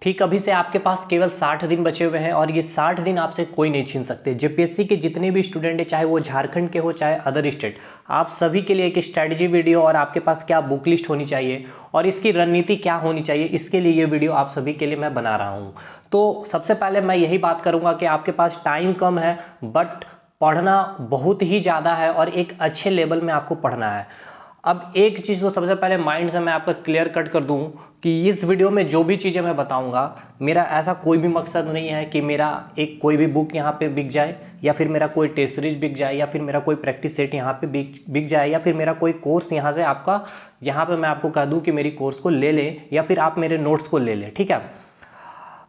ठीक अभी से आपके पास केवल 60 दिन बचे हुए हैं और ये 60 दिन आपसे कोई नहीं छीन सकते। जेपीएससी के जितने भी स्टूडेंट हैं, चाहे वो झारखंड के हो चाहे अदर स्टेट, आप सभी के लिए एक स्ट्रैटेजी वीडियो और आपके पास क्या बुक लिस्ट होनी चाहिए और इसकी रणनीति क्या होनी चाहिए, इसके लिए ये वीडियो आप सभी के लिए मैं बना रहा हूँ। तो सबसे पहले मैं यही बात करूँगा कि आपके पास टाइम कम है बट पढ़ना बहुत ही ज़्यादा है और एक अच्छे लेवल में आपको पढ़ना है। अब एक चीज़ तो सबसे पहले माइंड से मैं आपको क्लियर कट कर दूं कि इस वीडियो में जो भी चीज़ें मैं बताऊंगा, मेरा ऐसा कोई भी मकसद नहीं है कि मेरा एक कोई भी बुक यहाँ पे बिक जाए या फिर मेरा कोई टेस्ट सीरीज बिक जाए या फिर मेरा कोई प्रैक्टिस सेट यहाँ पे बिक जाए या फिर मेरा कोई कोर्स यहाँ से आपका यहाँ पे मैं आपको कह दूँ कि मेरी कोर्स को ले ले या फिर आप मेरे नोट्स को ले लें। ठीक है,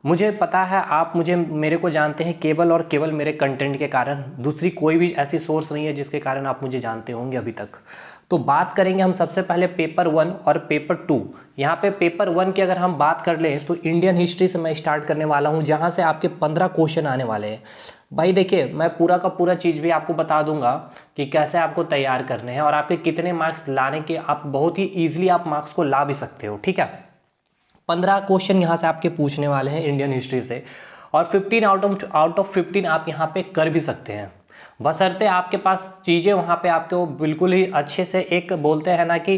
मुझे पता है आप मेरे को जानते हैं केवल और केवल मेरे कंटेंट के कारण, दूसरी कोई भी ऐसी सोर्स नहीं है जिसके कारण आप मुझे जानते होंगे अभी तक। तो बात करेंगे हम सबसे पहले पेपर 1 और पेपर 2। यहाँ पे पेपर 1 की अगर हम बात कर ले तो इंडियन हिस्ट्री से मैं स्टार्ट करने वाला हूँ, जहाँ से आपके 15 क्वेश्चन आने वाले हैं। भाई देखिए, मैं पूरा का पूरा चीज़ भी आपको बता दूंगा कि कैसे आपको तैयार करने हैं और आपके कितने मार्क्स लाने के, आप बहुत ही ईजिली आप मार्क्स को ला भी सकते हो। ठीक है, 15 क्वेश्चन यहाँ से आपके पूछने वाले हैं इंडियन हिस्ट्री से और 15 आउट ऑफ 15 आप यहाँ पे कर भी सकते हैं, बशर्ते आपके पास चीज़ें वहाँ पे आपको बिल्कुल ही अच्छे से, एक बोलते हैं ना कि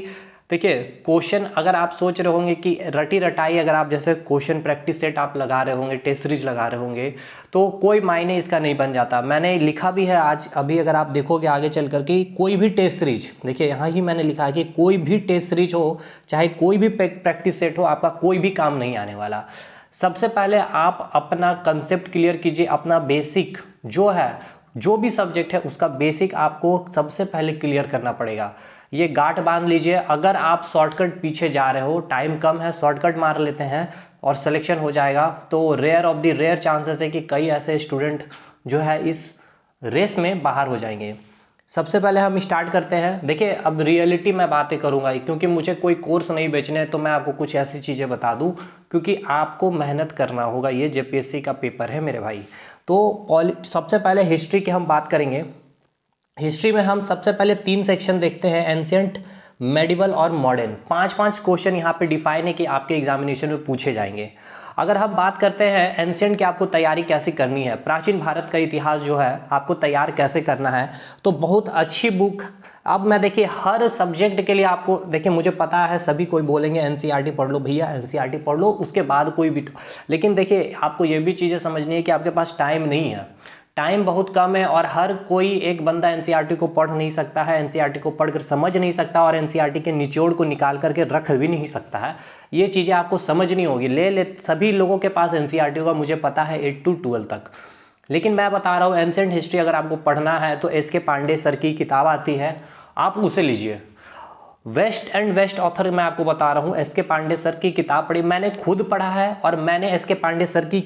देखिए क्वेश्चन अगर आप सोच रहे होंगे कि रटी रटाई, अगर आप जैसे क्वेश्चन प्रैक्टिस सेट आप लगा रहे होंगे, टेस्ट सीरीज लगा रहे होंगे, तो कोई मायने इसका नहीं बन जाता। मैंने लिखा भी है आज अभी, अगर आप देखोगे आगे चल करके, कोई भी टेस्ट सीरीज, देखिए यहाँ ही मैंने लिखा है कि कोई भी टेस्ट सीरीज हो चाहे कोई भी प्रैक्टिस सेट हो, आपका कोई भी काम नहीं आने वाला। सबसे पहले आप अपना कंसेप्ट क्लियर कीजिए, अपना बेसिक जो है, जो भी सब्जेक्ट है उसका बेसिक आपको सबसे पहले क्लियर करना पड़ेगा। ये गांठ बांध लीजिए, अगर आप शॉर्टकट पीछे जा रहे हो, टाइम कम है, शॉर्टकट मार लेते हैं और सिलेक्शन हो जाएगा, तो rare of the rare chances है कि कई ऐसे स्टूडेंट जो है इस रेस में बाहर हो जाएंगे। सबसे पहले हम स्टार्ट करते हैं। देखिए अब रियलिटी में बातें करूंगा क्योंकि मुझे कोई कोर्स नहीं बेचने हैं, तो मैं आपको कुछ ऐसी चीज़ें बता दूं क्योंकि आपको मेहनत करना होगा, ये जेपीएससी का पेपर है मेरे भाई। तो सबसे पहले हिस्ट्री की हम बात करेंगे। हिस्ट्री में हम सबसे पहले 3 सेक्शन देखते हैं, एंशिएंट, मेडिवल और मॉडर्न। 5-5 क्वेश्चन यहाँ पे डिफाइन है कि आपके एग्जामिनेशन में पूछे जाएंगे। अगर हम बात करते हैं एंशिएंट की आपको तैयारी कैसे करनी है, प्राचीन भारत का इतिहास जो है आपको तैयार कैसे करना है, तो बहुत अच्छी बुक। अब मैं देखिए हर सब्जेक्ट के लिए आपको, देखिए मुझे पता है सभी कोई बोलेंगे एनसीईआरटी पढ़ लो भैया, एनसीईआरटी पढ़ लो उसके बाद कोई भी, लेकिन देखिए आपको ये भी चीज़ें समझनी है कि आपके पास टाइम नहीं है, टाइम बहुत कम है और हर कोई एक बंदा एनसीईआरटी को पढ़ नहीं सकता है, एनसीईआरटी को पढ़कर समझ नहीं सकता और एनसीईआरटी के निचोड़ को निकाल करके रख भी नहीं सकता है। ये चीज़ें आपको समझनी होगी। ले सभी लोगों के पास एनसीईआरटी होगा, मुझे पता है 8 to 12 तक, लेकिन मैं बता रहा हूँ एंशिएंट हिस्ट्री अगर आपको पढ़ना है तो एस के पांडे सर की किताब आती है, आप उसे लीजिए। वेस्ट एंड वेस्ट ऑथर मैं आपको बता रहा हूँ, एस के पांडे सर की किताब पढ़ी, मैंने खुद पढ़ा है और मैंने एस के पांडे सर की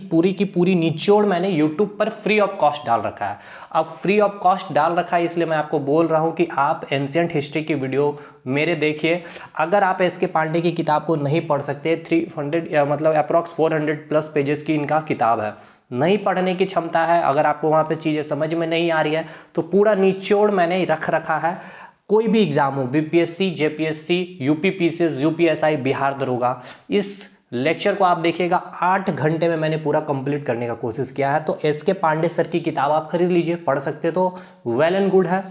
पूरी निचोड़ मैंने यूट्यूब पर फ्री ऑफ कॉस्ट डाल रखा है। अब फ्री ऑफ कॉस्ट डाल रखा है इसलिए मैं आपको बोल रहा हूँ कि आप एंशिएंट हिस्ट्री की वीडियो मेरे देखिए। अगर आप एस के पांडे की किताब को नहीं पढ़ सकते, 300 मतलब अप्रॉक्स 400+ पेजेस की इनका किताब है, नहीं पढ़ने की क्षमता है, अगर आपको वहाँ पे चीज़ें समझ में नहीं आ रही है तो पूरा निचोड़ मैंने रख रखा है। कोई भी एग्जाम हो, BPSC, JPSC, UPPCS, UPSI, Bihar दरोगा, इस लेक्चर को आप देखिएगा 8 घंटे में मैंने पूरा कंप्लीट करने का कोशिश किया है। तो एस के पांडे सर की किताब आप खरीद लीजिए, पढ़ सकते तो वेल एंड गुड है।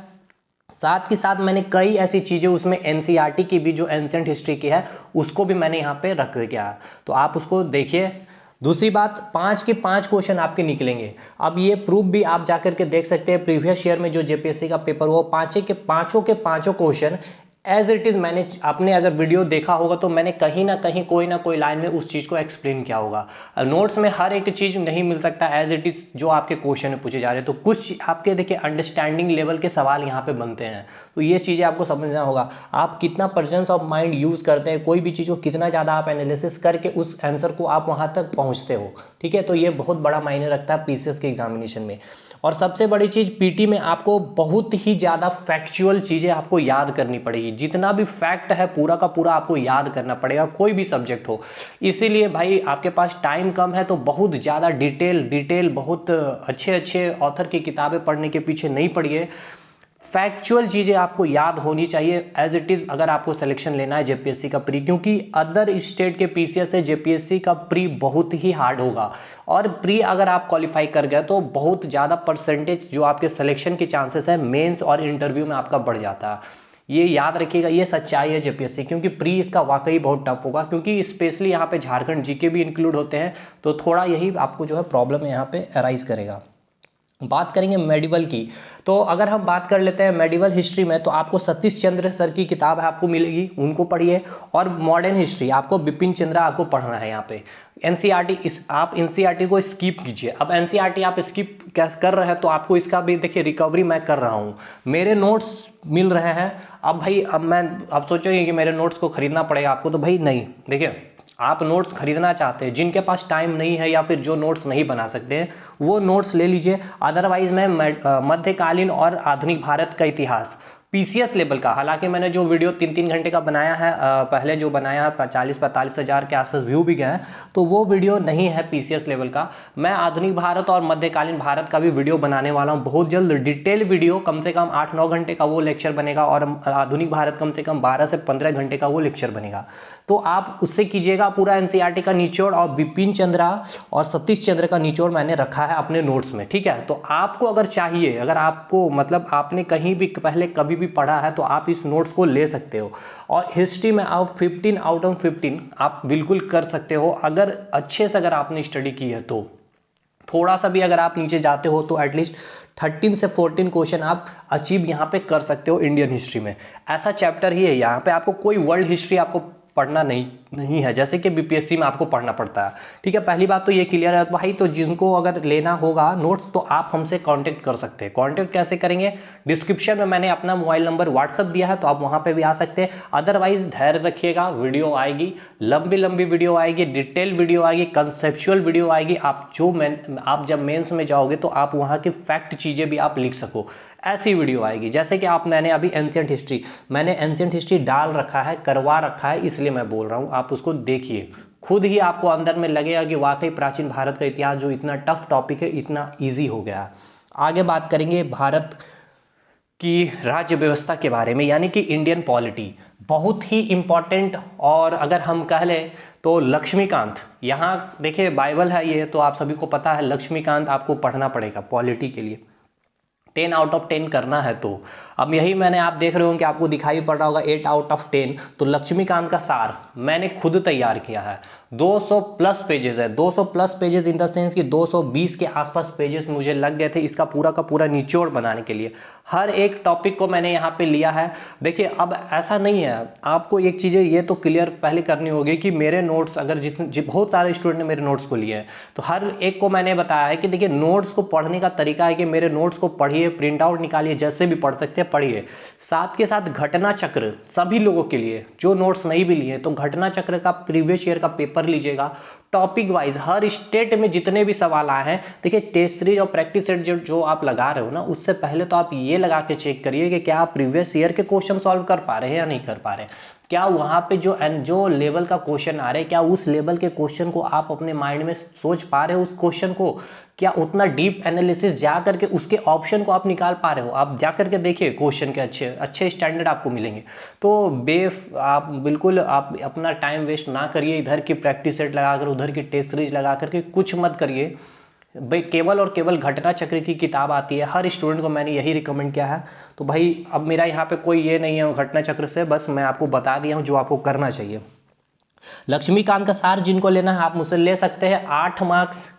साथ के साथ मैंने कई ऐसी चीजें उसमें एनसीईआरटी की भी, जो एंशिएंट हिस्ट्री की है, उसको भी मैंने यहाँ पे रख दिया है, तो आप उसको देखिए। दूसरी बात, 5 के 5 क्वेश्चन आपके निकलेंगे। अब ये प्रूफ भी आप जाकर के देख सकते हैं, प्रीवियस ईयर में जो जेपीएससी का पेपर हुआ, 5 के 5 क्वेश्चन एज इट इज, मैंने आपने अगर वीडियो देखा होगा तो मैंने कहीं ना कहीं कोई ना कोई लाइन में उस चीज को एक्सप्लेन किया होगा। नोट्स में हर एक चीज नहीं मिल सकता एज इट इज जो आपके क्वेश्चन में पूछे जा रहे हैं, तो कुछ आपके देखिए अंडरस्टैंडिंग लेवल के सवाल यहाँ पे बनते हैं, तो ये चीजें आपको समझना होगा। आप कितना प्रेजेंस ऑफ माइंड यूज करते हैं, कोई भी चीज को कितना ज्यादा आप एनालिसिस करके उस आंसर को आप वहां तक पहुंचते हो, ठीक है, तो ये बहुत बड़ा मायने रखता है पीसीएस के एग्जामिनेशन में। और सबसे बड़ी चीज, पीटी में आपको बहुत ही ज्यादा फैक्चुअल चीजें आपको याद करनी पड़ेगी, जितना भी फैक्ट है पूरा का पूरा आपको याद करना पड़ेगा, कोई भी सब्जेक्ट हो। इसीलिए भाई आपके पास टाइम कम है तो बहुत ज्यादा डिटेल बहुत अच्छे ऑथर की किताबें पढ़ने के पीछे नहीं पड़िए। फैक्चुअल चीज़ें आपको याद होनी चाहिए एज इट इज़, अगर आपको सिलेक्शन लेना है जेपीएससी का प्री, क्योंकि अदर स्टेट के पीसीएस से जेपीएससी का प्री बहुत ही हार्ड होगा। और प्री अगर आप क्वालिफाई कर गए तो बहुत ज़्यादा परसेंटेज जो आपके सिलेक्शन के चांसेस है मेंस और इंटरव्यू में आपका बढ़ जाता है। ये याद रखिएगा, ये सच्चाई है जेपीएससी, क्योंकि प्री इसका वाकई बहुत टफ होगा, क्योंकि स्पेशली यहाँ पे झारखंड जीके भी इंक्लूड होते हैं, तो थोड़ा यही आपको जो है प्रॉब्लम यहाँ पे अराइज करेगा। बात करेंगे मेडिवल की, तो अगर हम बात कर लेते हैं मेडिवल हिस्ट्री में, तो आपको सतीश चंद्र सर की किताब है आपको मिलेगी, उनको पढ़िए। और मॉडर्न हिस्ट्री आपको बिपिन चंद्रा आपको पढ़ना है यहाँ पे। एनसीईआरटी आप एनसीईआरटी को स्किप कीजिए। अब एनसीईआरटी आप स्किप कर रहे हैं तो आपको इसका भी देखिए रिकवरी मैं कर रहा हूँ, मेरे नोट्स मिल रहे हैं। अब भाई अब सोचोगे कि मेरे नोट्स को खरीदना पड़ेगा आपको, तो भाई नहीं, देखिए आप नोट्स खरीदना चाहते हैं, जिनके पास टाइम नहीं है या फिर जो नोट्स नहीं बना सकते हैं वो नोट्स ले लीजिए। अदरवाइज मैं मध्यकालीन और आधुनिक भारत का इतिहास पीसीएस लेवल का, हालांकि मैंने जो वीडियो 3-3 घंटे का बनाया है पहले जो बनाया है 40-45 हज़ार के आसपास व्यू भी गए हैं, तो वो वीडियो नहीं है पीसीएस लेवल का। मैं आधुनिक भारत और मध्यकालीन भारत का भी वीडियो बनाने वाला हूँ बहुत जल्द, डिटेल वीडियो, कम से कम 8-9 घंटे का वो लेक्चर बनेगा, और आधुनिक भारत कम से कम 12 से 15 घंटे का वो लेक्चर बनेगा। तो आप उससे कीजिएगा पूरा एनसीईआरटी का निचोड़, और बिपिन चंद्रा और सतीश चंद्र का निचोड़ मैंने रखा है अपने नोट्स में, ठीक है। तो आपको अगर चाहिए, अगर आपको मतलब आपने कहीं भी पहले कभी भी पढ़ा है तो आप इस नोट्स को ले सकते हो। और हिस्ट्री में आप 15 आउट ऑफ 15 आप बिल्कुल कर सकते हो, अगर अच्छे से अगर आपने स्टडी की है तो। थोड़ा सा भी अगर आप नीचे जाते हो तो एटलीस्ट 13 से 14 क्वेश्चन आप अचीव यहाँ पे कर सकते हो इंडियन हिस्ट्री में। ऐसा चैप्टर ही है यहाँ पे, आपको कोई वर्ल्ड हिस्ट्री आपको पढ़ना नहीं है जैसे कि बीपीएससी में आपको पढ़ना पड़ता है, ठीक है। पहली बात तो ये क्लियर है भाई। तो जिनको अगर लेना होगा नोट्स तो आप हमसे कांटेक्ट कर सकते हैं। कांटेक्ट कैसे करेंगे, डिस्क्रिप्शन में मैंने अपना मोबाइल नंबर व्हाट्सअप दिया है, तो आप वहां पे भी आ सकते हैं। अदरवाइज धैर्य रखिएगा, वीडियो आएगी, लंबी लंबी वीडियो आएगी, डिटेल वीडियो आएगी, कंसेप्चुअल वीडियो आएगी। आप जब मेंस में जाओगे तो आप वहां की फैक्ट चीजें भी आप लिख सको, ऐसी वीडियो आएगी। जैसे कि मैंने अभी एंशिएंट हिस्ट्री डाल रखा है, करवा रखा है, इसलिए मैं बोल रहा हूँ, आप उसको देखिए, खुद ही आपको अंदर में लगेगा कि वाकई प्राचीन भारत का इतिहास जो इतना टफ टॉपिक है इतना इजी हो गया। आगे बात करेंगे भारत की राज्य व्यवस्था के बारे में, यानी कि इंडियन पॉलिटी, बहुत ही इंपॉर्टेंट। और अगर हम कह लें तो लक्ष्मीकांत, यहाँ देखिए बाइबल है ये, तो आप सभी को पता है लक्ष्मीकांत आपको पढ़ना पड़ेगा पॉलिटी के लिए, 10 आउट ऑफ 10 करना है तो। अब यही मैंने, आप देख रहे हो कि आपको दिखाई पड़ रहा होगा 8 आउट ऑफ 10, तो लक्ष्मीकांत का सार मैंने खुद तैयार किया है। 200 प्लस पेजेस है, 200 plus pages in the sense कि 220 के आसपास पेजेस मुझे लग गए थे इसका पूरा का पूरा निचोड़ बनाने के लिए। हर एक टॉपिक को मैंने यहाँ पे लिया है। देखिए अब ऐसा नहीं है, आपको एक चीज़ें ये तो क्लियर पहले करनी होगी कि मेरे नोट्स अगर बहुत सारे स्टूडेंट ने मेरे नोट्स को लिए हैं, तो हर एक को मैंने बताया है कि देखिए नोट्स को पढ़ने का तरीका है कि मेरे नोट्स को पढ़िए, प्रिंट आउट निकालिए, जैसे भी पढ़ सकते हैं पढ़िए। साथ के साथ घटना चक्र सभी लोगों के लिए, जो नोट्स नहीं भी लिए तो घटना चक्र का प्रीवियस ईयर का पेपर लीजिएगा, टॉपिक वाइज हर स्टेट में जितने भी सवाल आए हैं। देखिए टेस्ट सीरीज और प्रैक्टिस सेट जो आप लगा रहे हो ना, उससे पहले तो आप ये लगा के चेक करिए कि क्या आप प्रीवियस ईयर के क्वेश्चन सॉल्व कर पा रहे हैं या नहीं कर पा रहे हैं। क्या वहां पे जो लेवल का क्वेश्चन आ रहे हैं, क्या उस लेवल के क्वेश्चन को आप अपने माइंड में सोच पा रहे हो, उस क्वेश्चन को क्या उतना डीप एनालिसिस जा करके उसके ऑप्शन को आप निकाल पा रहे हो। आप जा करके देखिए क्वेश्चन के अच्छे स्टैंडर्ड आपको मिलेंगे। तो आप बिल्कुल आप अपना टाइम वेस्ट ना करिए, इधर की प्रैक्टिस सेट लगाकर उधर की टेस्ट सीरीज लगा करके कुछ मत करिए भाई। केवल और केवल घटना चक्र की किताब आती है, हर स्टूडेंट को मैंने यही रिकमेंड किया है। तो भाई अब मेरा यहाँ पे कोई ये नहीं है घटना चक्र से, बस मैं आपको बता दिया हूँ जो आपको करना चाहिए। लक्ष्मीकांत का सार जिनको लेना है आप मुझसे ले सकते हैं। 8 मार्क्स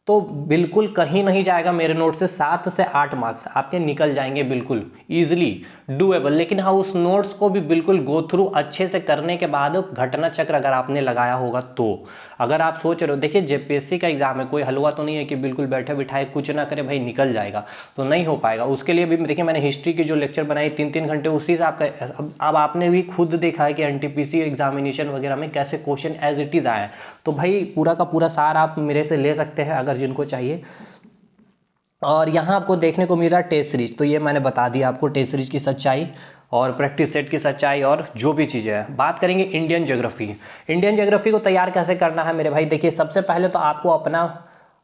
तो बिल्कुल कहीं नहीं जाएगा मेरे नोट से, 7 से 8 मार्क्स आपके निकल जाएंगे बिल्कुल इजीली डूएबल। लेकिन हाँ उस नोट्स को भी बिल्कुल गो थ्रू अच्छे से करने के बाद घटना चक्र अगर आपने लगाया होगा तो। अगर आप सोच रहे हो, देखिए जेपीएससी का एग्जाम है, कोई हलवा तो नहीं है कि बिल्कुल बैठे बिठाए कुछ ना करे भाई निकल जाएगा, तो नहीं हो पाएगा। उसके लिए भी देखिए मैंने हिस्ट्री की जो लेक्चर बनाई 3-3 घंटे, उसी से आपका अब आपने भी खुद देखा है कि एनटीपीसी एग्जामिनेशन वगैरह में कैसे क्वेश्चन एज इट इज आए। तो भाई पूरा का पूरा सार आप मेरे से ले सकते हैं अगर जिनको चाहिए। और यहाँ आपको देखने को मिल रहा है टेस्ट सीरीज, तो ये मैंने बता दिया आपको टेस्ट सीरीज की सच्चाई और प्रैक्टिस सेट की सच्चाई और जो भी चीज़ें हैं। बात करेंगे इंडियन ज्योग्राफी। इंडियन ज्योग्राफी को तैयार कैसे करना है मेरे भाई। देखिए सबसे पहले तो आपको अपना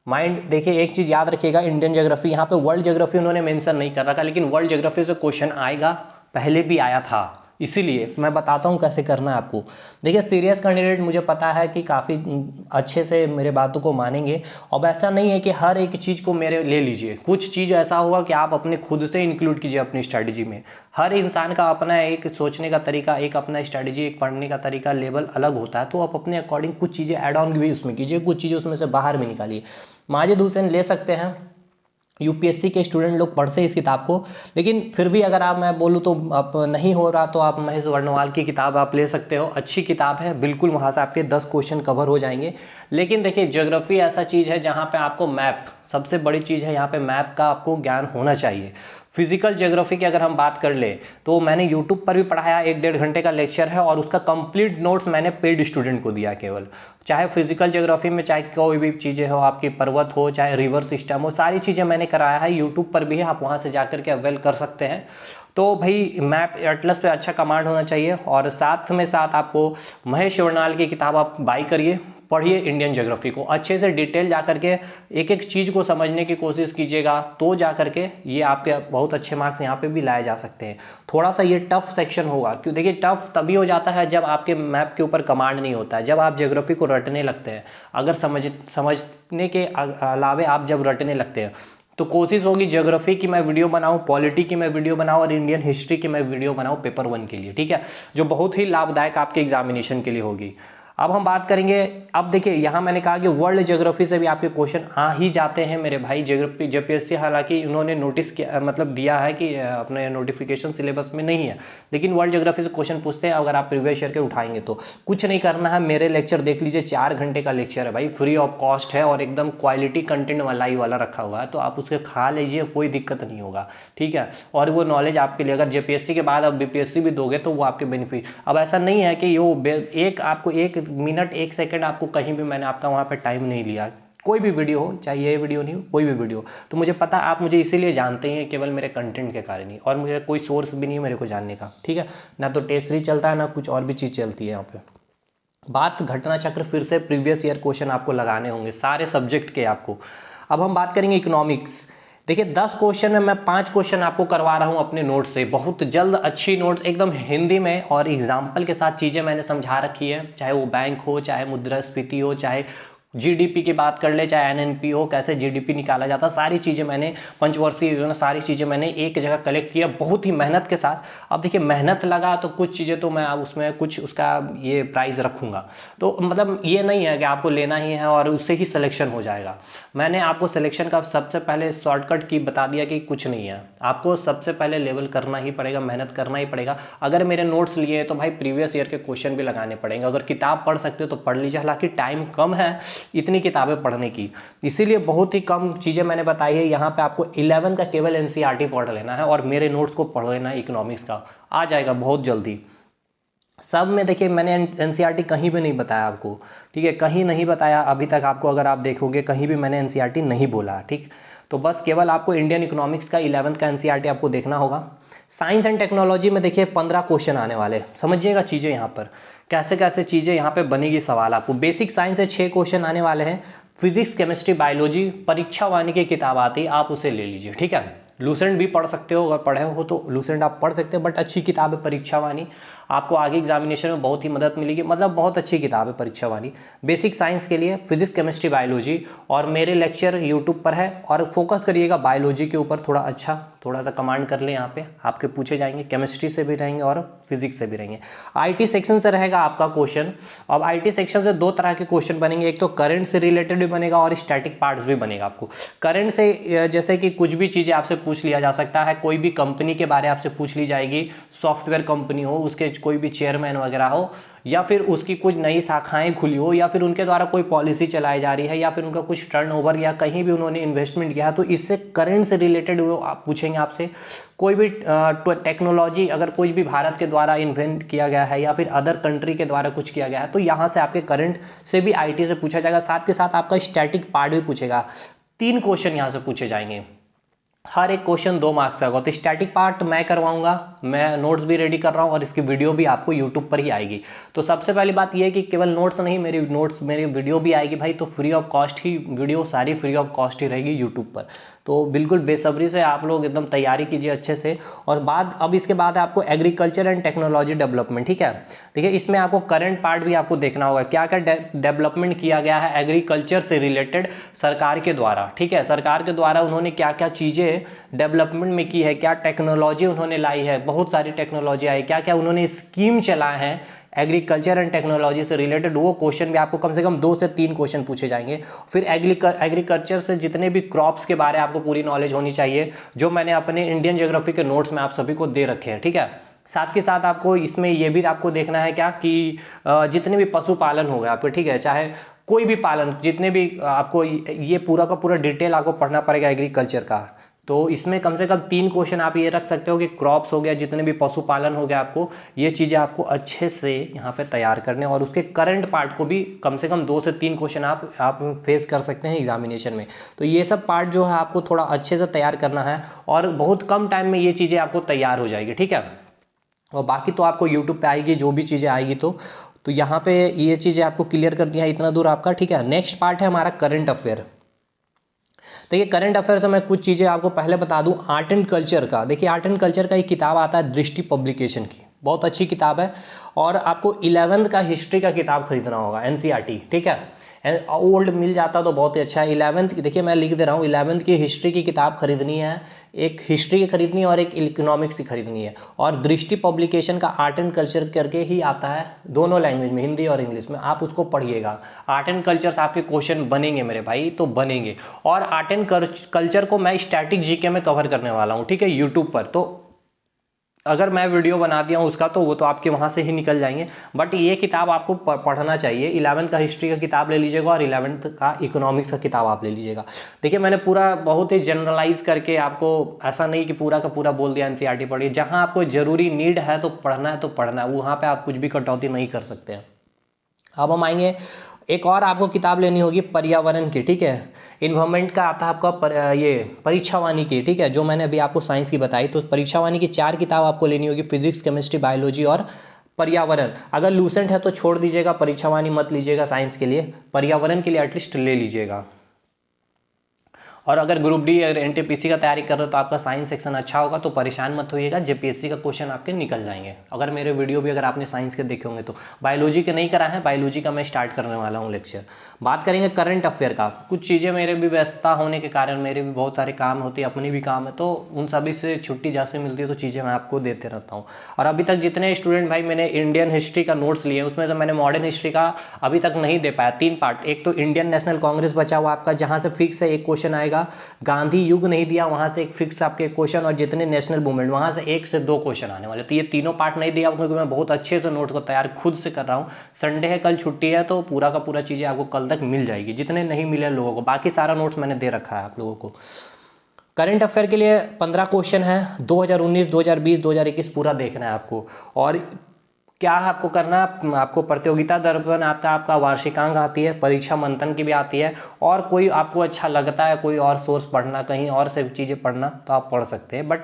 माइंड देखिए, एक चीज़ याद रखिएगा, इंडियन ज्योग्राफी, यहाँ पे वर्ल्ड ज्योग्राफी उन्होंने मेंशन नहीं कर रखा, लेकिन वर्ल्ड ज्योग्राफी से क्वेश्चन आएगा, पहले भी आया था, इसीलिए मैं बताता हूँ कैसे करना है आपको। देखिए सीरियस कैंडिडेट मुझे पता है कि काफ़ी अच्छे से मेरे बातों को मानेंगे। अब ऐसा नहीं है कि हर एक चीज़ को मेरे ले लीजिए, कुछ चीज़ ऐसा होगा कि आप अपने खुद से इंक्लूड कीजिए अपनी स्ट्रैटेजी में। हर इंसान का अपना एक सोचने का तरीका, एक अपना स्ट्रैटेजी, एक पढ़ने का तरीका, लेवल अलग होता है, तो आप अपने अकॉर्डिंग कुछ चीज़ें ऐड ऑन भी उसमें कीजिए, कुछ चीज़ें उसमें से बाहर भी निकालिए। माजिद हुसैन ले सकते हैं, यूपीएससी के स्टूडेंट लोग पढ़ते हैं इस किताब को, लेकिन फिर भी अगर आप, मैं बोलूँ तो आप नहीं हो रहा, तो आप महेश वर्णवाल की किताब आप ले सकते हो, अच्छी किताब है बिल्कुल, वहाँ से आपके 10 क्वेश्चन कवर हो जाएंगे। लेकिन देखिए ज्योग्राफी ऐसा चीज़ है जहाँ पे आपको मैप, सबसे बड़ी चीज़ है यहाँ पे मैप का आपको ज्ञान होना चाहिए। फिजिकल ज्योग्राफी की अगर हम बात कर ले तो मैंने यूट्यूब पर भी पढ़ाया, 1-1.5 घंटे का लेक्चर है, और उसका कंप्लीट नोट्स मैंने पेड स्टूडेंट को दिया केवल। चाहे फिजिकल ज्योग्राफी में चाहे कोई भी चीज़ें हो, आपकी पर्वत हो, चाहे रिवर सिस्टम हो, सारी चीज़ें मैंने कराया है, यूट्यूब पर भी है, आप वहाँ से जाकर के अवेल कर सकते हैं। तो भाई मैप एटलस पे अच्छा कमांड होना चाहिए, और साथ में साथ आपको महेश वर्णाल की किताब आप बाई करिए, पढ़िए इंडियन ज्योग्राफी को अच्छे से डिटेल जा करके, एक एक चीज़ को समझने की कोशिश कीजिएगा, तो जा करके ये आपके बहुत अच्छे मार्क्स यहाँ पे भी लाए जा सकते हैं। थोड़ा सा ये टफ सेक्शन होगा, क्यों देखिए टफ तभी हो जाता है जब आपके मैप के ऊपर कमांड नहीं होता है, जब आप ज्योग्राफी को रटने लगते हैं। अगर समझने के अलावे आप जब रटने लगते हैं, तो कोशिश होगी ज्योग्राफी की मैं वीडियो बनाऊं, पॉलिटी की मैं वीडियो बनाऊं, और इंडियन हिस्ट्री की मैं वीडियो बनाऊं पेपर 1 के लिए, ठीक है, जो बहुत ही लाभदायक आपके एग्जामिनेशन के लिए होगी। अब हम बात करेंगे, अब देखिए यहाँ मैंने कहा कि वर्ल्ड ज्योग्राफी से भी आपके क्वेश्चन आ ही जाते हैं मेरे भाई। ज्योग्राफी जेपीएससी हालांकि उन्होंने नोटिस किया, मतलब दिया है कि अपने नोटिफिकेशन सिलेबस में नहीं है, लेकिन वर्ल्ड ज्योग्राफी से क्वेश्चन पूछते हैं अगर आप प्रीवियस ईयर के उठाएंगे तो। कुछ नहीं करना है, मेरे लेक्चर देख लीजिए, 4 घंटे का लेक्चर है भाई, फ्री ऑफ कॉस्ट है, और एकदम क्वालिटी कंटेंट मलाई वाला रखा हुआ है, तो आप उसके खा लीजिए, कोई दिक्कत नहीं होगा, ठीक है। और वो नॉलेज आपके लिए, अगर जेपीएससी के बाद आप बीपीएससी भी दोगे तो वो आपके बेनिफिट। अब ऐसा नहीं है कि यो एक आपको 1 मिनट 1 सेकंड आपको कहीं भी मैंने आपका वहाँ पे टाइम नहीं लिया, कोई भी वीडियो हो, चाहे ये वीडियो नहीं हो, कोई भी वीडियो, तो मुझे पता आप मुझे इसीलिए जानते हैं केवल मेरे कंटेंट के कारण ही, और मुझे कोई सोर्स भी नहीं है मेरे को जानने का, ठीक है ना, तो टेस्ट सीरीज चलता है ना कुछ और भी चीज़ चलती है यहाँ पे। बात घटना चक्र, फिर से प्रीवियस ईयर क्वेश्चन आपको लगाने होंगे सारे सब्जेक्ट के आपको। अब हम बात करेंगे इकोनॉमिक्स। देखिए 10 क्वेश्चन में मैं 5 क्वेश्चन आपको करवा रहा हूं अपने नोट से, बहुत जल्द, अच्छी नोट्स एकदम हिंदी में और एग्जाम्पल के साथ चीज़ें मैंने समझा रखी है, चाहे वो बैंक हो, चाहे मुद्रास्फीति हो, चाहे जीडीपी की बात कर ले, चाहे एनएनपी हो, कैसे जीडीपी निकाला जाता, सारी चीज़ें मैंने, पंचवर्षीय सारी चीज़ें मैंने एक जगह कलेक्ट किया बहुत ही मेहनत के साथ। अब देखिए मेहनत लगा तो कुछ चीज़ें तो मैं अब उसमें कुछ उसका ये प्राइस रखूँगा, तो मतलब ये नहीं है कि आपको लेना ही है और उससे ही सिलेक्शन हो जाएगा। मैंने आपको सिलेक्शन का सबसे पहले शॉर्टकट की बता दिया कि कुछ नहीं है, आपको सबसे पहले लेवल करना ही पड़ेगा, मेहनत करना ही पड़ेगा। अगर मेरे नोट्स लिए तो भाई प्रीवियस ईयर के क्वेश्चन भी लगाने पड़ेंगे, अगर किताब पढ़ सकते हो तो पढ़ लीजिए, हालांकि टाइम कम है इतनी किताबें पढ़ने की, इसीलिए बहुत ही कम चीज़ें मैंने बताई है। यहाँ पे आपको 11 का केवल एनसीईआरटी पढ़ लेना है और मेरे नोट्स को पढ़ लेना है, इकोनॉमिक्स का आ जाएगा बहुत जल्दी। सब में देखिए मैंने एनसीईआरटी कहीं भी नहीं बताया आपको, ठीक है, कहीं नहीं बताया अभी तक आपको, अगर आप देखोगे कहीं भी मैंने एनसीईआरटी नहीं बोला, ठीक। तो बस केवल आपको इंडियन इकोनॉमिक्स का 11th का एनसीईआरटी आपको देखना होगा। साइंस एंड टेक्नोलॉजी में देखिए 15 क्वेश्चन आने वाले, समझिएगा चीज़ें यहाँ पर कैसे कैसे चीज़ें यहाँ पे बनेगी सवाल आपको। बेसिक साइंस से 6 क्वेश्चन आने वाले हैं, फिजिक्स केमिस्ट्री बायोलॉजी परीक्षा वाणी की किताब आती है, आप उसे ले लीजिए, ठीक है। लूसेंट भी पढ़ सकते हो, अगर पढ़े हो तो लूसेंट आप पढ़ सकते हो, बट अच्छी किताब है परीक्षा वाणी, आपको आगे एग्जामिनेशन में बहुत ही मदद मिलेगी, मतलब बहुत अच्छी किताब है परीक्षा वाली। बेसिक साइंस के लिए फिजिक्स केमिस्ट्री बायोलॉजी, और मेरे लेक्चर यूट्यूब पर है, और फोकस करिएगा बायोलॉजी के ऊपर, थोड़ा सा कमांड कर ले, यहाँ पे आपके पूछे जाएंगे, केमिस्ट्री से भी रहेंगे और फिजिक्स से भी रहेंगे। आईटी सेक्शन से रहेगा आपका क्वेश्चन। अब आईटी सेक्शन से 2 तरह के क्वेश्चन बनेंगे, एक तो करंट से रिलेटेड भी बनेगा और स्टैटिक पार्ट्स भी बनेगा आपको। करंट से जैसे कि कुछ भी चीज़ें आपसे पूछ लिया जा सकता है, कोई भी कंपनी के बारे आपसे पूछ ली जाएगी, सॉफ्टवेयर कंपनी हो, उसके कोई भी चेयरमैन वगैरह हो, या फिर उसकी कुछ नई शाखाएं खुली हो, या फिर उनके द्वारा कोई पॉलिसी चलाई जा रही है, या फिर उनका कुछ टर्नओवर या कहीं भी उन्होंने इन्वेस्टमेंट किया है, तो इससे करंट से रिलेटेड वो आप पूछेंगे आपसे। कोई भी टेक्नोलॉजी अगर कोई भी भारत के द्वारा इन्वेंट किया गया है या फिर अदर कंट्री के द्वारा कुछ किया गया है, तो यहाँ से आपके करंट से भी आईटी से पूछा जाएगा, साथ के साथ आपका स्टैटिक पार्ट भी पूछेगा। 3 क्वेश्चन यहाँ से पूछे जाएंगे। हर एक क्वेश्चन 2 मार्क्स का होगा। तो स्टैटिक पार्ट मैं करवाऊंगा, मैं नोट्स भी रेडी कर रहा हूँ और इसकी वीडियो भी आपको यूट्यूब पर ही आएगी। तो सबसे पहली बात यह है कि केवल नोट्स नहीं, मेरी वीडियो भी आएगी भाई। तो free of cost he video, सारी फ्री ऑफ कॉस्ट ही रहेगी यूट्यूब पर। तो बिल्कुल बेसब्री से आप लोग एकदम तैयारी कीजिए अच्छे से। और अब इसके बाद आपको एग्रीकल्चर एंड टेक्नोलॉजी डेवलपमेंट, ठीक है। देखिए इसमें आपको करंट पार्ट भी आपको देखना होगा, क्या क्या डेवलपमेंट किया गया है एग्रीकल्चर से रिलेटेड सरकार के द्वारा, ठीक है। सरकार के द्वारा उन्होंने क्या क्या चीज़ें डेवलपमेंट में की है, क्या टेक्नोलॉजी उन्होंने लाई है, बहुत सारी टेक्नोलॉजी आई, क्या क्या उन्होंने स्कीम चलाए हैं एग्रीकल्चर एंड टेक्नोलॉजी से रिलेटेड। वो क्वेश्चन भी आपको कम से कम 2 से 3 क्वेश्चन पूछे जाएंगे। फिर एग्रीकल्चर से जितने भी क्रॉप्स के बारे में आपको पूरी नॉलेज होनी चाहिए, जो मैंने अपने इंडियन ज्योग्राफी के नोट्स में आप सभी को दे रखे हैं, ठीक है। साथ के साथ आपको इसमें ये भी आपको देखना है क्या कि जितने भी पशुपालन हो गए आपके, ठीक है, चाहे कोई भी पालन, जितने भी आपको ये पूरा का पूरा डिटेल आपको पढ़ना पड़ेगा एग्रीकल्चर का। तो इसमें कम से कम 3 क्वेश्चन आप ये रख सकते हो कि क्रॉप्स हो गया, जितने भी पशुपालन हो गया, आपको ये चीज़ें आपको अच्छे से यहाँ पे तैयार करने, और उसके करंट पार्ट को भी कम से कम 2 से 3 क्वेश्चन आप फेस कर सकते हैं एग्जामिनेशन में। तो ये सब पार्ट जो है आपको थोड़ा अच्छे से तैयार करना है, और बहुत कम टाइम में ये चीज़ें आपको तैयार हो जाएगी, ठीक है। और बाकी तो आपको यूट्यूब पे आएगी, जो भी चीज़ें आएगी तो यहाँ पे ये चीज़ें आपको क्लियर कर दिया है इतना दूर आपका, ठीक है। नेक्स्ट पार्ट है हमारा करंट अफेयर। देखिए करंट अफेयर से मैं कुछ चीज़ें आपको पहले बता दूं। आर्ट एंड कल्चर का, देखिए आर्ट एंड कल्चर का एक किताब आता है दृष्टि पब्लिकेशन की, बहुत अच्छी किताब है। और आपको 11th का हिस्ट्री का किताब खरीदना होगा, एनसीईआरटी, ठीक है। ओल्ड मिल जाता तो बहुत ही अच्छा है। 11th की, देखिए मैं लिख दे रहा हूँ, 11th की हिस्ट्री की किताब खरीदनी है, एक हिस्ट्री की खरीदनी है और एक इकोनॉमिक्स की खरीदनी है। और दृष्टि पब्लिकेशन का आर्ट एंड कल्चर करके ही आता है, दोनों लैंग्वेज में, हिंदी और इंग्लिश में, आप उसको पढ़िएगा। आर्ट एंड कल्चर से आपके क्वेश्चन बनेंगे मेरे भाई, तो बनेंगे। और आर्ट एंड कल्चर को मैं स्टैटिक जीके में कवर करने वाला हूँ, ठीक है, यूट्यूब पर। तो अगर मैं वीडियो बना दिया हूँ उसका, तो वो तो आपके वहाँ से ही निकल जाएंगे। बट ये किताब आपको पढ़ना चाहिए। 11th का हिस्ट्री का किताब ले लीजिएगा और 11th का इकोनॉमिक्स का किताब आप ले लीजिएगा। देखिए मैंने पूरा बहुत ही जनरलाइज करके आपको, ऐसा नहीं कि पूरा का पूरा बोल दिया एनसीईआरटी पढ़िए। जहाँ आपको जरूरी नीड है तो पढ़ना है, तो पढ़ना है, वहाँ पर आप कुछ भी कटौती नहीं कर सकते हैं। अब हम आएंगे, एक और आपको किताब लेनी होगी पर्यावरण की, ठीक है। इन्वायरमेंट का आता है आपका ये परीक्षावाणी की, ठीक है, जो मैंने अभी आपको साइंस की बताई। तो परीक्षावाणी की 4 किताब आपको लेनी होगी, फिजिक्स, केमिस्ट्री, बायोलॉजी और पर्यावरण। अगर लूसेंट है तो छोड़ दीजिएगा, परीक्षावाणी मत लीजिएगा साइंस के लिए, पर्यावरण के लिए एटलीस्ट ले लीजिएगा। और अगर ग्रुप डी और एनटीपीसी का तैयारी कर रहे हो तो आपका साइंस सेक्शन अच्छा होगा, तो परेशान मत होइएगा, जेपीएससी का क्वेश्चन आपके निकल जाएंगे। अगर मेरे वीडियो भी अगर आपने साइंस के देखे होंगे तो। बायोलॉजी के नहीं करा है, बायोलॉजी का मैं स्टार्ट करने वाला हूँ लेक्चर। बात करेंगे करंट अफेयर का। कुछ चीज़ें मेरे भी व्यस्तता होने के कारण, मेरे भी बहुत सारे काम होते हैं, अपनी भी काम है, तो उन सभी से छुट्टी जैसे मिलती है तो चीज़ें मैं आपको देते रहता हूँ। और अभी तक जितने स्टूडेंट भाई मैंने इंडियन हिस्ट्री का नोट्स लिए, उसमें से मैंने मॉडर्न हिस्ट्री का अभी तक नहीं दे पाया। 3 पार्ट, एक तो इंडियन नेशनल कांग्रेस बचा हुआ आपका, जहाँ से फिक्स है एक क्वेश्चन आएगा। गांधी युग नहीं दिया, वहां से एक फिक्स आपके क्वेश्चन, और जितने नेशनल मूवमेंट, वहां से 1 से 2 क्वेश्चन आने वाले। तो ये तीनों पार्ट नहीं दिया क्योंकि मैं बहुत अच्छे से नोट को तैयार खुद से कर रहा हूँ। संडे है, कल छुट्टी है, तो पूरा का पूरा चीजें आपको कल तक मिल जाएगी, जितने नहीं मिले लोगों को। बाकी सारा नोट्स मैंने दे रखा है आप लोगों को। करंट अफेयर के लिए 15 क्वेश्चन है, 2019, 2020, 2021 पूरा देखना है आपको। और क्या आपको करना है, आपको प्रतियोगिता दर्पण आता है, आपका वार्षिकांक आती है, परीक्षा मंथन की भी आती है। और कोई आपको अच्छा लगता है कोई और सोर्स पढ़ना, कहीं और से चीज़ें पढ़ना, तो आप पढ़ सकते हैं। बट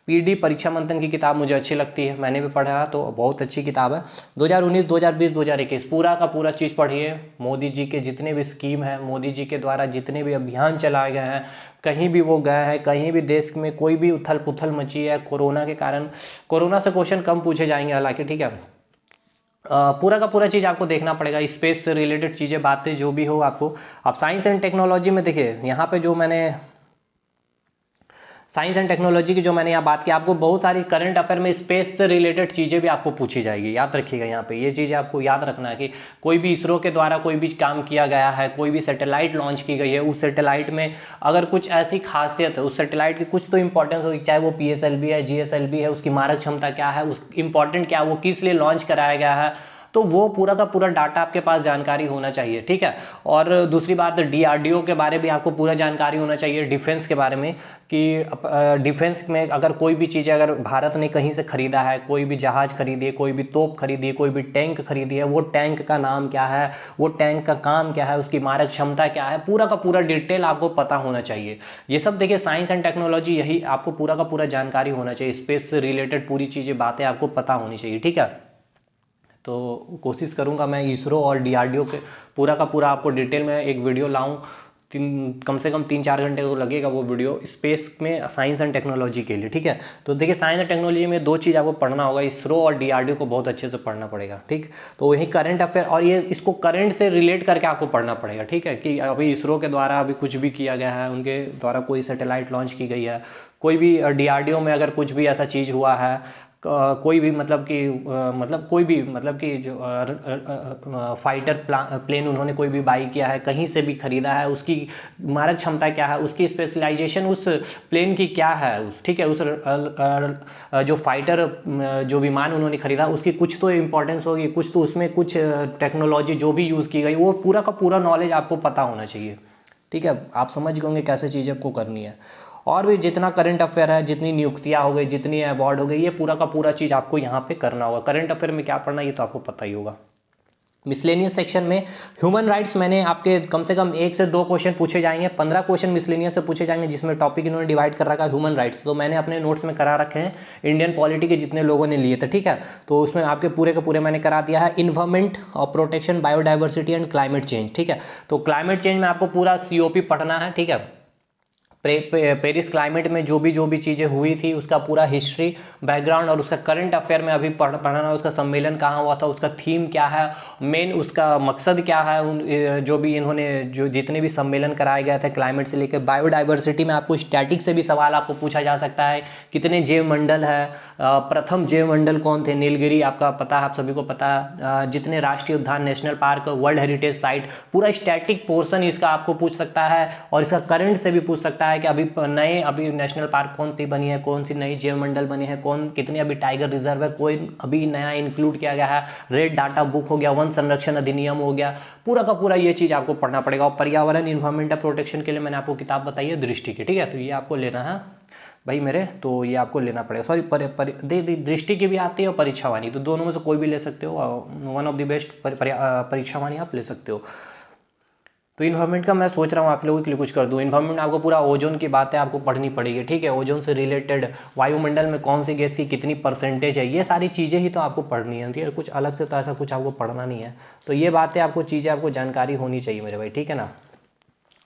पीडी परीक्षा मंथन की किताब मुझे अच्छी लगती है, मैंने भी पढ़ा, तो बहुत अच्छी किताब है। 2019, 2020, 2021 पूरा का पूरा चीज़ पढ़िए। मोदी जी के जितने भी स्कीम हैं, मोदी जी के द्वारा जितने भी अभियान चलाए गए हैं, कहीं भी वो गए हैं, कहीं भी देश में कोई भी उथल पुथल मची है कोरोना के कारण, कोरोना से क्वेश्चन कम पूछे जाएंगे हालांकि, ठीक है। पूरा का पूरा चीज़ आपको देखना पड़ेगा, स्पेस से रिलेटेड चीज़ें, बातें जो भी हो आपको। अब साइंस एंड टेक्नोलॉजी में देखिए, यहाँ पे जो मैंने साइंस एंड टेक्नोलॉजी की जो मैंने यहाँ बात की, आपको बहुत सारी करंट अफेयर में स्पेस से रिलेटेड चीज़ें भी आपको पूछी जाएगी, याद रखिएगा। यहाँ पे ये चीज़ें आपको याद रखना है कि कोई भी इसरो के द्वारा कोई भी काम किया गया है, कोई भी सैटेलाइट लॉन्च की गई है, उस सैटेलाइट में अगर कुछ ऐसी खासियत है, उस सैटेलाइट की कुछ तो इंपॉर्टेंस होगी, चाहे वो PSLV है, GSLV है, उसकी मारक क्षमता क्या है, उस इंपॉर्टेंट क्या है, वो किस लिए लॉन्च कराया गया है, तो वो पूरा का पूरा डाटा आपके पास जानकारी होना चाहिए, ठीक है। और दूसरी बात, डीआरडीओ के बारे में आपको पूरा जानकारी होना चाहिए, डिफेंस के बारे में कि डिफेंस में अगर कोई भी चीज़ अगर भारत ने कहीं से खरीदा है, कोई भी जहाज खरीदी है, कोई भी तोप खरीदी है, कोई भी टैंक खरीदी है, वो टैंक का नाम क्या है, वो टैंक का काम क्या है, उसकी मारक क्षमता क्या है, पूरा का पूरा डिटेल आपको पता होना चाहिए। ये सब देखिए साइंस एंड टेक्नोलॉजी, यही आपको पूरा का पूरा जानकारी होना चाहिए, स्पेस से रिलेटेड पूरी चीज़ें बातें आपको पता होनी चाहिए, ठीक है। तो कोशिश करूंगा मैं इसरो और डीआरडीओ के पूरा का पूरा आपको डिटेल में एक वीडियो लाऊं। कम से कम 3-4 घंटे तो लगेगा वो वीडियो स्पेस में साइंस एंड टेक्नोलॉजी के लिए, ठीक है। तो देखिए साइंस एंड टेक्नोलॉजी में 2 चीज़ आपको पढ़ना होगा, इसरो और डीआरडीओ को बहुत अच्छे से पढ़ना पड़ेगा, ठीक। तो वही करंट अफेयर, और ये इसको करंट से रिलेट करके आपको पढ़ना पड़ेगा, ठीक है, कि अभी इसरो के द्वारा अभी कुछ भी किया गया है, उनके द्वारा कोई सैटेलाइट लॉन्च की गई है, कोई भी डीआरडीओ में अगर कुछ भी ऐसा चीज़ हुआ है, कोई भी मतलब कि मतलब कोई भी मतलब कि जो फाइटर प्लेन उन्होंने कोई भी बाई किया है, कहीं से भी खरीदा है, उसकी मारक क्षमता क्या है, उसकी स्पेशलाइजेशन उस प्लेन की क्या है, उस ठीक है, उस जो फाइटर जो विमान उन्होंने खरीदा उसकी कुछ तो इम्पोर्टेंस होगी, कुछ तो उसमें कुछ टेक्नोलॉजी जो भी यूज़ की गई वो पूरा का पूरा नॉलेज आपको पता होना चाहिए, ठीक है। आप समझ गए होंगे कैसे चीज़ें आपको करनी है। और भी जितना करंट अफेयर है, जितनी नियुक्तियां हो गई, जितनी अवार्ड हो गई, ये पूरा का पूरा चीज़ आपको यहाँ पे करना होगा। करंट अफेयर में क्या पढ़ना ये तो आपको पता ही होगा। मिसलेनियस सेक्शन में ह्यूमन राइट्स मैंने आपके कम से कम 1 से 2 क्वेश्चन पूछे जाएंगे, 15 क्वेश्चन मिसलेनियस से पूछे जाएंगे, जिसमें टॉपिक इन्होंने डिवाइड कर रखा है ह्यूमन राइट्स। तो मैंने अपने नोट्स में करा रखे हैं, इंडियन पॉलिटी के जितने लोगों ने लिए थे, ठीक है। तो उसमें आपके पूरे के पूरे मैंने करा दिया है, इन्वायरमेंट और protection, biodiversity and climate change, ठीक है। तो क्लाइमेट चेंज में आपको पूरा COP पढ़ना है, ठीक है। पेरिस क्लाइमेट में जो भी चीज़ें हुई थी उसका पूरा हिस्ट्री, बैकग्राउंड, और उसका करंट अफेयर में अभी पढ़ना, उसका सम्मेलन कहाँ हुआ था, उसका थीम क्या है, मेन उसका मकसद क्या है, जो भी इन्होंने जो जितने भी सम्मेलन कराए गए थे क्लाइमेट से लेकर। बायोडाइवर्सिटी में आपको स्टैटिक से भी सवाल आपको पूछा जा सकता है, कितने जैव मंडल है, प्रथम जैव मंडल कौन थे, नीलगिरी आपका पता है, आप सभी को पता है, जितने राष्ट्रीय उद्यान, national park, world heritage site, पूरा स्टैटिक पोर्शन इसका आपको पूछ सकता है। और इसका करंट से भी पूछ सकता है कि अभी नेशनल पार्क कौन सी बनी है, कौन सी नई जैव मंडल बनी है, कितने अभी टाइगर रिजर्व है, कोई अभी नया इंक्लूड किया गया है, रेड डाटा बुक हो गया, वन संरक्षण अधिनियम हो गया, पूरा का पूरा ये चीज आपको पढ़ना पड़ेगा। और पर्यावरण इन्वायरमेंट प्रोटेक्शन के लिए मैंने आपको किताब बताई है दृष्टि की, ठीक है। तो ये आपको लेना है भाई मेरे, तो ये आपको लेना पड़ेगा। सॉरी, दृष्टि की भी आती है और परीक्षावाणी, तो दोनों में से कोई भी ले सकते हो, वन ऑफ द बेस्ट परीक्षावाणी आप ले सकते हो। तो इन्वायरमेंट का मैं सोच रहा हूँ आप लोगों के लिए कुछ कर दूँ। इन्वायरमेंट आपको पूरा ओजोन की बातें आपको पढ़नी पड़ेगी, ठीक है। ओजोन से रिलेटेड वायुमंडल में कौन सी गैस की कितनी परसेंटेज है, ये सारी चीज़ें ही तो आपको पढ़नी है, ठीक है। कुछ अलग से तो ऐसा कुछ आपको पढ़ना नहीं है। तो ये बातें आपको चीज़ें आपको जानकारी होनी चाहिए मेरे भाई, ठीक है ना।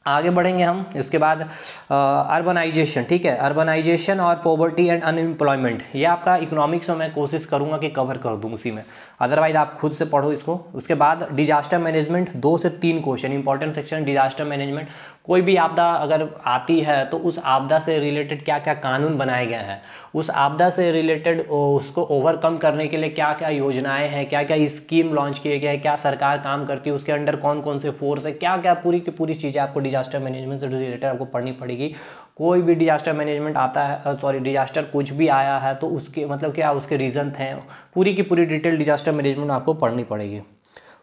आगे बढ़ेंगे हम, इसके बाद अर्बनाइजेशन, ठीक है। अर्बनाइजेशन और पॉवर्टी एंड अनएम्प्लॉयमेंट, ये आपका इकोनॉमिक्स में मैं कोशिश करूंगा कि कवर कर दूं उसी में, अदरवाइज आप खुद से पढ़ो इसको। उसके बाद डिजास्टर मैनेजमेंट, 2 से 3 question, important section disaster management. कोई भी आपदा अगर आती है तो उस आपदा से रिलेटेड क्या क्या कानून बनाए गए हैं, उस आपदा से रिलेटेड उसको ओवरकम करने के लिए क्या क्या योजनाएं हैं, क्या क्या स्कीम लॉन्च किए गए हैं, क्या सरकार काम करती है, उसके अंडर कौन कौन से फोर्स है, क्या क्या पूरी की पूरी चीज़ें आपको डिजास्टर मैनेजमेंट से रिलेटेड आपको पढ़नी पड़ेगी। कोई भी डिजास्टर मैनेजमेंट आता है, सॉरी डिजास्टर कुछ भी आया है तो उसके मतलब क्या उसके रीजन थे, पूरी की पूरी डिटेल डिजास्टर मैनेजमेंट आपको पढ़नी पड़ेगी।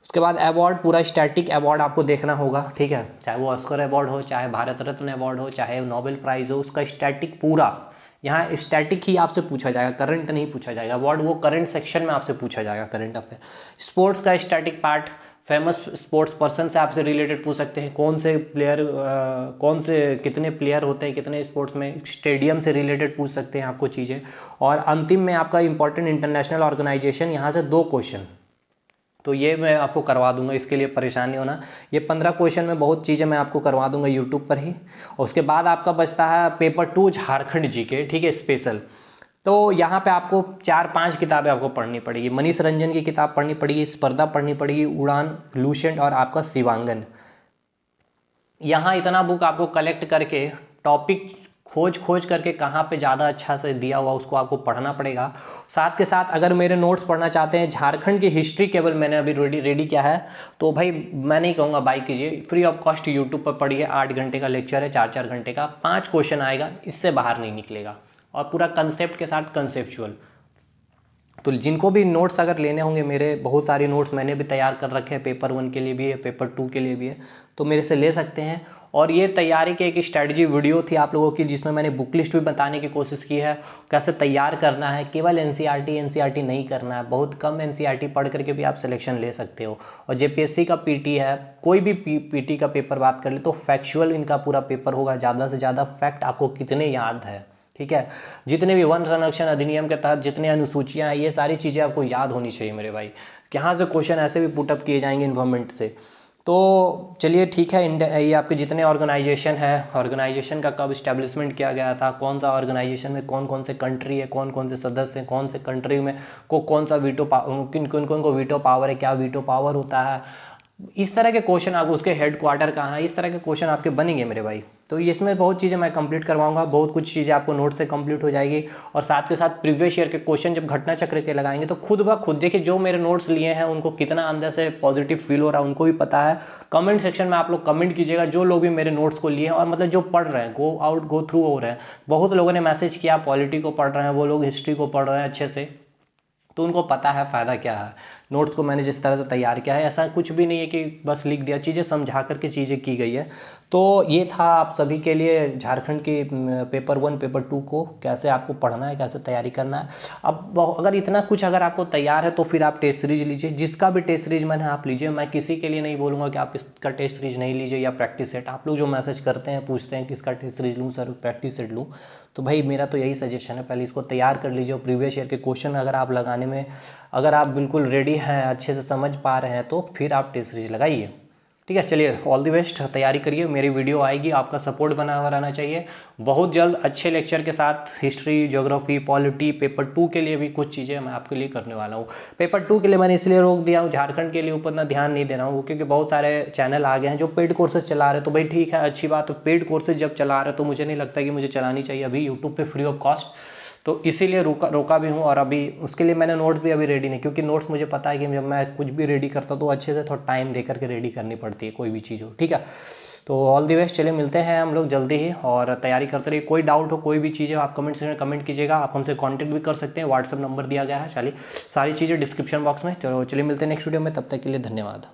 उसके बाद अवार्ड, पूरा स्टैटिक अवार्ड आपको देखना होगा, ठीक है। चाहे वो ऑस्कर अवार्ड हो, चाहे भारत रत्न अवार्ड हो, चाहे नोबेल प्राइज हो, उसका स्टैटिक पूरा यहाँ स्टैटिक ही आपसे पूछा जाएगा, करंट नहीं पूछा जाएगा। अवार्ड वो करंट सेक्शन में आपसे पूछा जाएगा, करंट अफेयर। स्पोर्ट्स का static part, famous sports person से आपसे रिलेटेड पूछ सकते हैं, कौन से प्लेयर, कौन से कितने प्लेयर होते हैं कितने स्पोर्ट्स में, स्टेडियम से रिलेटेड पूछ सकते हैं आपको चीज़ें। और अंतिम में आपका इंपॉर्टेंट इंटरनेशनल ऑर्गेनाइजेशन, यहाँ से 2 क्वेश्चन, तो ये मैं आपको करवा दूंगा, इसके लिए परेशानी होना। ये 15 क्वेश्चन में बहुत चीज़ें मैं आपको करवा दूंगा यूट्यूब पर ही। और उसके बाद आपका बचता है पेपर 2 झारखंड जीके, ठीक है, स्पेशल। तो यहाँ पे आपको 4-5 किताबें आपको पढ़नी पड़ेगी। मनीष रंजन की किताब पढ़नी पड़ेगी, स्पर्धा पढ़नी पड़ेगी, उड़ान, लूसेंट और आपका शिवांगन। यहाँ इतना बुक आपको कलेक्ट करके टॉपिक खोज करके कहाँ पे ज़्यादा अच्छा से दिया हुआ उसको आपको पढ़ना पड़ेगा। साथ के साथ अगर मेरे नोट्स पढ़ना चाहते हैं, झारखंड की हिस्ट्री केवल मैंने अभी रेडी किया है, तो भाई मैं नहीं कहूँगा बाई कीजिए, फ्री ऑफ कॉस्ट यूट्यूब पर पढ़िए। 8 घंटे का लेक्चर है, 4-4 घंटे का, 5 क्वेश्चन आएगा, इससे बाहर नहीं निकलेगा, और पूरा कंसेप्ट के साथ कंसेप्चुअल। तो जिनको भी नोट्स अगर लेने होंगे, मेरे बहुत सारे नोट्स मैंने भी तैयार कर रखे हैं, पेपर 1 के लिए भी है, पेपर 2 के लिए भी है, तो मेरे से ले सकते हैं। और ये तैयारी की एक स्ट्रैटेजी वीडियो थी आप लोगों की, जिसमें मैंने बुक लिस्ट भी बताने की कोशिश की है, कैसे तैयार करना है। केवल एनसीईआरटी नहीं करना है, बहुत कम एनसीईआरटी पढ़ करके भी आप सिलेक्शन ले सकते हो। और जेपीएससी का पीटी है, कोई भी पीटी का पेपर बात कर ले तो फैक्चुअल इनका पूरा पेपर होगा, ज़्यादा से ज़्यादा फैक्ट आपको कितने याद है, ठीक है। जितने भी वन संरक्षण अधिनियम के तहत जितने अनुसूचियां हैं, ये सारी चीज़ें आपको याद होनी चाहिए मेरे भाई। यहाँ से क्वेश्चन ऐसे भी पुटअप किए जाएंगे इन्वायरमेंट से। तो चलिए ठीक है, ये आपके जितने ऑर्गेनाइजेशन है, ऑर्गेनाइजेशन का कब इस्टेब्लिशमेंट किया गया था, कौन सा ऑर्गेनाइजेशन में कौन कौन से कंट्री है, कौन कौन से सदस्य हैं, कौन से कंट्री में कौन सा वीटो किन कौन को वीटो पावर है, क्या वीटो पावर होता है, इस तरह के क्वेश्चन आपको, उसके हेड क्वार्टर कहाँ है, इस तरह के क्वेश्चन आपके बनेंगे मेरे भाई। तो इसमें बहुत चीज़ें मैं कंप्लीट करवाऊंगा, बहुत कुछ चीज़ें आपको नोट से कंप्लीट हो जाएगी। और साथ के साथ प्रीवियस ईयर के क्वेश्चन जब घटना चक्र के लगाएंगे तो खुद ब खुद देखिए, जो मेरे नोट्स लिए हैं उनको कितना अंदर से पॉजिटिव फील हो रहा है उनको भी पता है। कमेंट सेक्शन में आप लोग कमेंट कीजिएगा, जो लोग भी मेरे नोट्स को लिए हैं और मतलब जो पढ़ रहे हैं, गो थ्रू हो रहे हैं। बहुत लोगों ने मैसेज किया पॉलिटी को पढ़ रहे हैं, वो लोग हिस्ट्री को पढ़ रहे हैं अच्छे से, तो उनको पता है फ़ायदा क्या है। नोट्स को मैंने जिस तरह से तैयार किया है, ऐसा कुछ भी नहीं है कि बस लिख दिया, चीज़ें समझा करके चीज़ें की गई है। तो ये था आप सभी के लिए झारखंड के पेपर 1 पेपर 2 को कैसे आपको पढ़ना है, कैसे तैयारी करना है। अब अगर इतना कुछ अगर आपको तैयार है तो फिर आप टेस्ट सीरीज लीजिए, जिसका भी टेस्ट सीरीज मैंने आप लीजिए। मैं किसी के लिए नहीं बोलूँगा कि आप इसका टेस्ट सीरीज नहीं लीजिए या प्रैक्टिस सेट। आप लोग जो मैसेज करते हैं, पूछते हैं कि इसका टेस्ट सीरीज लूँ सर, प्रैक्टिस सेट लूँ, तो भाई मेरा तो यही सजेशन है, पहले इसको तैयार कर लीजिए। और प्रीवियस ईयर के क्वेश्चन अगर आप लगाने में, अगर आप बिल्कुल रेडी हैं, अच्छे से समझ पा रहे हैं, तो फिर आप टेस्ट सीरीज लगाइए, ठीक है। चलिए ऑल द बेस्ट, तैयारी करिए, मेरी वीडियो आएगी, आपका सपोर्ट बना हुआ रहना चाहिए। बहुत जल्द अच्छे लेक्चर के साथ हिस्ट्री, ज्योग्राफी, पॉलिटी, पेपर 2 के लिए भी कुछ चीज़ें मैं आपके लिए करने वाला हूँ। पेपर 2 के लिए मैंने इसलिए रोक दिया हूँ, झारखंड के लिए ऊपर ना ध्यान नहीं दे रहा हूँ, क्योंकि बहुत सारे चैनल आ गए हैं जो पेड कोर्सेज चला रहे हैं। तो भाई ठीक है, अच्छी बात है, पेड कोर्सेज जब चला रहे हैं तो मुझे नहीं लगता कि मुझे चलानी चाहिए अभी यूट्यूब पर फ्री ऑफ कॉस्ट। तो इसीलिए रोका भी हूँ। और अभी उसके लिए मैंने नोट्स भी अभी रेडी नहीं, क्योंकि नोट्स मुझे पता है कि जब मैं कुछ भी रेडी करता हूँ तो अच्छे से थोड़ा टाइम दे करके रेडी करनी पड़ती है कोई भी चीज़ हो, ठीक है। तो ऑल द बेस्ट, चलिए मिलते हैं हम लोग जल्दी ही, और तैयारी करते रहिए। कोई डाउट हो, कोई भी चीज़ हो, आप कमेंट सेक्शन में कमेंट कीजिएगा। आप हमसे कॉन्टैक्ट भी कर सकते हैं, व्हाट्सअप नंबर दिया गया है। चलिए सारी चीज़ें डिस्क्रिप्शन बॉक्स में। चलो चलिए मिलते हैं नेक्स्ट वीडियो में, तब तक के लिए धन्यवाद।